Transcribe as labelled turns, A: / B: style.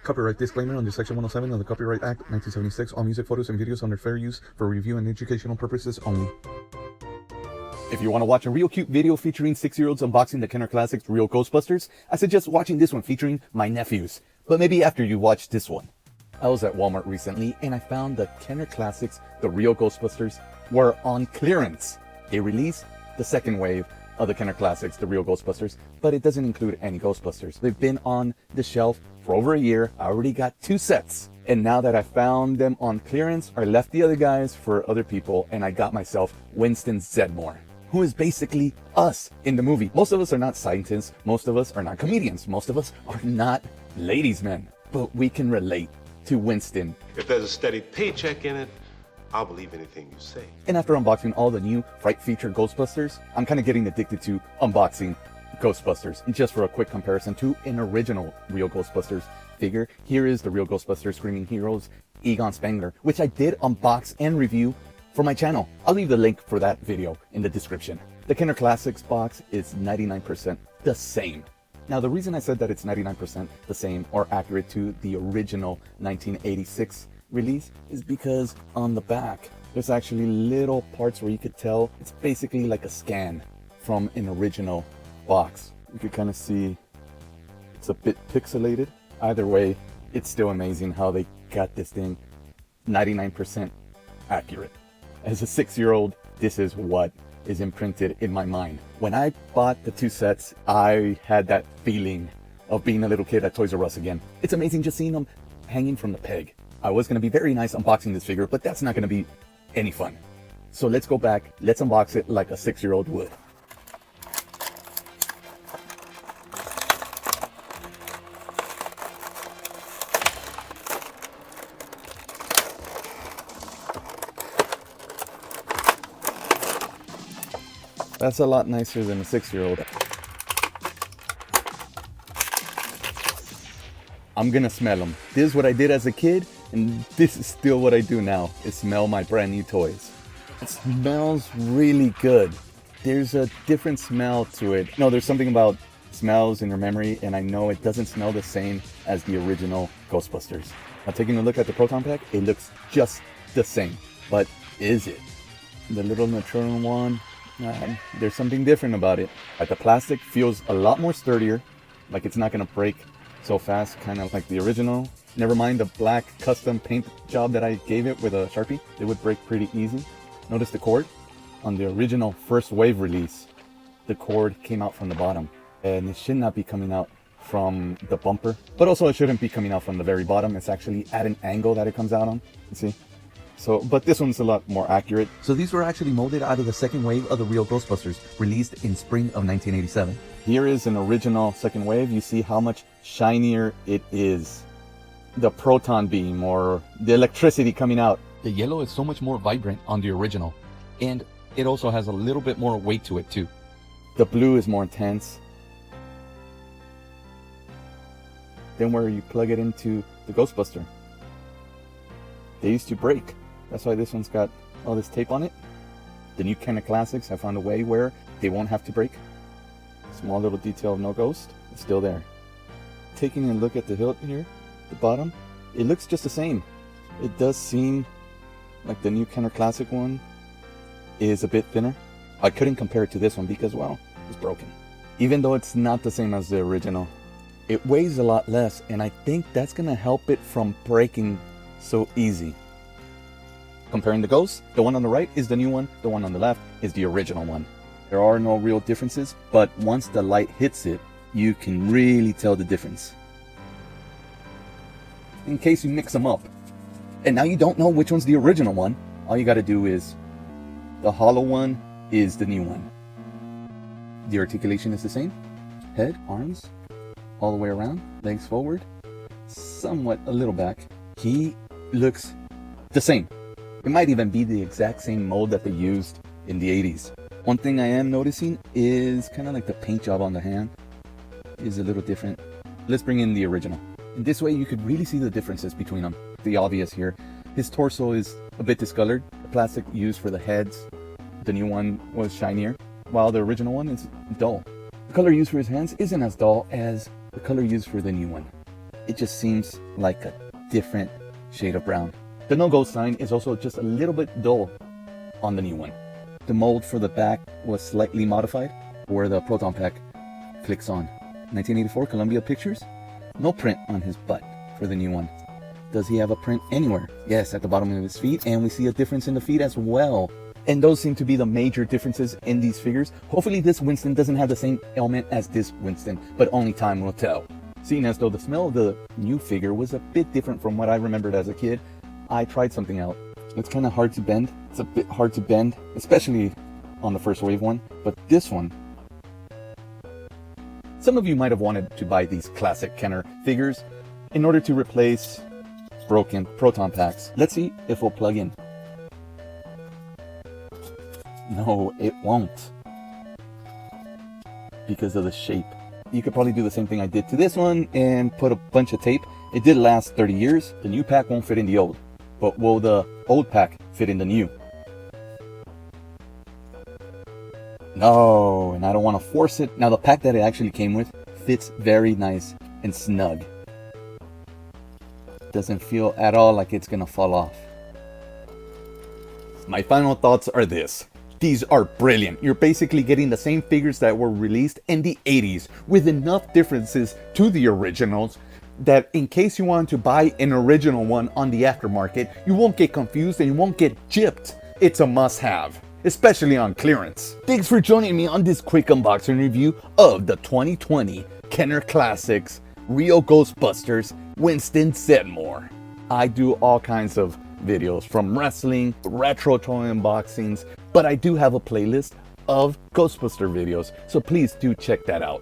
A: Copyright disclaimer under Section 107 of the Copyright Act 1976. All music, photos, and videos under fair use for review and educational purposes only. If you want to watch a real cute video featuring 6-year-olds unboxing the Kenner Classics Real Ghostbusters, I suggest watching this one featuring my nephews. But maybe after you watch this one. I was at Walmart recently and I found the Kenner Classics, the Real Ghostbusters, were on clearance. They released the second wave of the Kenner Classics, the Real Ghostbusters, but it doesn't include any Ghostbusters. They've been on the shelf for over a year. I already got 2 sets. And now that I found them on clearance, I left the other guys for other people and I got myself Winston Zedemore, who is basically us in the movie. Most of us are not scientists. Most of us are not comedians. Most of us are not ladies' men. But we can relate to Winston.
B: If there's a steady paycheck in it, I'll believe anything you say.
A: And after unboxing all the new Fright Feature Ghostbusters, I'm kind of getting addicted to unboxing Ghostbusters. And just for a quick comparison to an original Real Ghostbusters figure, here is the Real Ghostbusters Screaming Heroes Egon Spengler, which I did unbox and review for my channel. I'll leave the link for that video in the description. The Kenner Classics box is 99% the same. Now, the reason I said that it's 99% the same or accurate to the original 1986 release is because on the back, there's actually little parts where you could tell it's basically like a scan from an original box. You could kind of see it's a bit pixelated. Either way, it's still amazing how they got this thing 99% accurate. As a 6-year-old, this is what is imprinted in my mind. When I bought the 2 sets, I had that feeling of being a little kid at Toys R Us again. It's amazing just seeing them hanging from the peg. I was going to be very nice unboxing this figure, but that's not going to be any fun. So let's go back, let's unbox it like a 6-year-old would. That's a lot nicer than a 6-year-old. I'm gonna smell them. This is what I did as a kid, and this is still what I do now, is smell my brand new toys. It smells really good. There's a different smell to it. No, there's something about smells in your memory, and I know it doesn't smell the same as the original Ghostbusters. Now, taking a look at the Proton Pack, it looks just the same. But is it? The little Neutronium one, there's something different about it. Like the plastic feels a lot more sturdier, like it's not gonna break so fast, kind of like the original. Never mind the black custom paint job that I gave it with a Sharpie. It would break pretty easy. Notice the cord. On the original first wave release, the cord came out from the bottom, and it should not be coming out from the bumper, but also it shouldn't be coming out from the very bottom. It's actually at an angle that it comes out on, you see? So, but this one's a lot more accurate. So these were actually molded out of the second wave of the Real Ghostbusters, released in spring of 1987. Here is an original second wave. You see how much shinier it is. The proton beam or the electricity coming out. The yellow is so much more vibrant on the original. And it also has a little bit more weight to it too. The blue is more intense. Then where you plug it into the Ghostbuster, they used to break. That's why this one's got all this tape on it. The new Kenner Classics, I found a way where they won't have to break. Small little detail of no ghost, it's still there. Taking a look at the hilt here, the bottom, it looks just the same. It does seem like the new Kenner Classic one is a bit thinner. I couldn't compare it to this one because, well, it's broken. Even though it's not the same as the original, it weighs a lot less, and I think that's gonna help it from breaking so easy. Comparing the ghosts, the one on the right is the new one, the one on the left is the original one. There are no real differences, but once the light hits it, you can really tell the difference. In case you mix them up, and now you don't know which one's the original one, all you gotta do is, the hollow one is the new one. The articulation is the same. Head, arms, all the way around, legs forward, somewhat a little back. He looks the same. It might even be the exact same mold that they used in the 80s. One thing I am noticing is kind of like the paint job on the hand is a little different. Let's bring in the original. In this way, you could really see the differences between them. The obvious here, his torso is a bit discolored. The plastic used for the heads, the new one was shinier, while the original one is dull. The color used for his hands isn't as dull as the color used for the new one. it just seems like a different shade of brown. The no ghost sign is also just a little bit dull on the new one. The mold for the back was slightly modified, where the Proton Pack clicks on. 1984 Columbia Pictures. No print on his butt for the new one. Does he have a print anywhere? Yes, at the bottom of his feet, and we see a difference in the feet as well. And those seem to be the major differences in these figures. Hopefully this Winston doesn't have the same ailment as this Winston, but only time will tell. Seeing as though the smell of the new figure was a bit different from what I remembered as a kid, I tried something out. It's kind of hard to bend. It's a bit hard to bend, especially on the first wave one, but this one, some of you might have wanted to buy these classic Kenner figures in order to replace broken Proton Packs. Let's see if we'll plug in. No, it won't, because of the shape. You could probably do the same thing I did to this one and put a bunch of tape. It did last 30 years. The new pack won't fit in the old, but will the old pack fit in the new? No, and I don't want to force it. Now the pack that it actually came with fits very nice and snug. Doesn't feel at all like it's gonna fall off. My final thoughts are this. These are brilliant. You're basically getting the same figures that were released in the 80s with enough differences to the originals that in case you want to buy an original one on the aftermarket, you won't get confused and you won't get gypped. It's a must-have, especially on clearance. Thanks for joining me on this quick unboxing review of the 2020 Kenner Classics Real Ghostbusters Winston Zedemore. I do all kinds of videos, from wrestling, retro toy unboxings, but I do have a playlist of Ghostbuster videos, so please do check that out.